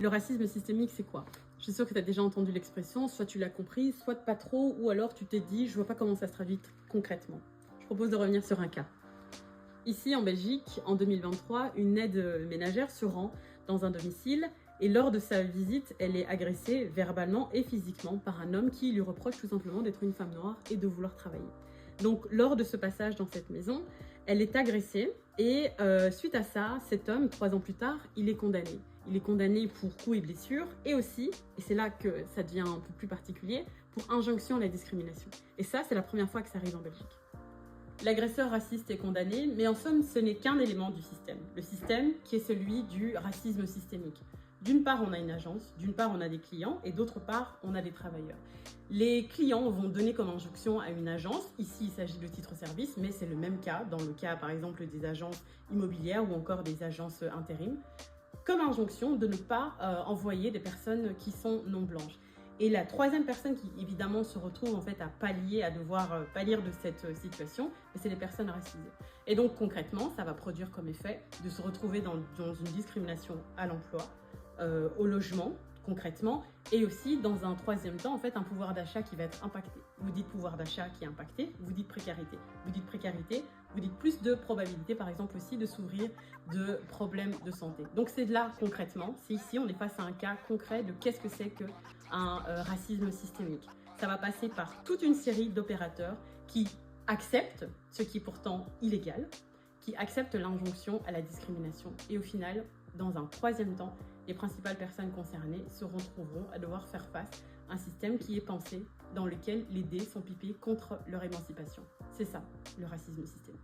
Le racisme systémique, c'est quoi? Je suis sûre que tu as déjà entendu l'expression, soit tu l'as compris, soit pas trop, ou alors tu t'es dit, je vois pas comment ça se traduit concrètement. Je propose de revenir sur un cas. Ici, en Belgique, en 2023, une aide ménagère se rend dans un domicile et lors de sa visite, elle est agressée verbalement et physiquement par un homme qui lui reproche tout simplement d'être une femme noire et de vouloir travailler. Donc, lors de ce passage dans cette maison, elle est agressée et suite à ça, cet homme, 3 ans plus tard, il est condamné. Il est condamné pour coups et blessures et aussi, et c'est là que ça devient un peu plus particulier, pour injonction à la discrimination. Et ça, c'est la première fois que ça arrive en Belgique. L'agresseur raciste est condamné, mais en somme, ce n'est qu'un élément du système. Le système qui est celui du racisme systémique. D'une part, on a une agence, d'une part, on a des clients, et d'autre part, on a des travailleurs. Les clients vont donner comme injonction à une agence, ici il s'agit de titre-service, mais c'est le même cas dans le cas par exemple des agences immobilières ou encore des agences intérim, comme injonction de ne pas envoyer des personnes qui sont non blanches. Et la troisième personne qui évidemment se retrouve en fait à devoir pâlir de cette situation, c'est les personnes racisées. Et donc concrètement, ça va produire comme effet de se retrouver dans une discrimination à l'emploi, au logement concrètement, et aussi dans un troisième temps en fait un pouvoir d'achat qui va être impacté. Vous dites pouvoir d'achat qui est impacté, vous dites précarité. Vous dites précarité, vous dites plus de probabilité par exemple aussi de s'ouvrir de problèmes de santé. Donc c'est là concrètement, c'est ici on est face à un cas concret de qu'est-ce que c'est qu'un racisme systémique. Ça va passer par toute une série d'opérateurs qui acceptent ce qui est pourtant illégal, qui acceptent l'injonction à la discrimination et au final, dans un troisième temps, les principales personnes concernées se retrouveront à devoir faire face à un système qui est pensé dans lequel les dés sont pipés contre leur émancipation. C'est ça, le racisme systémique.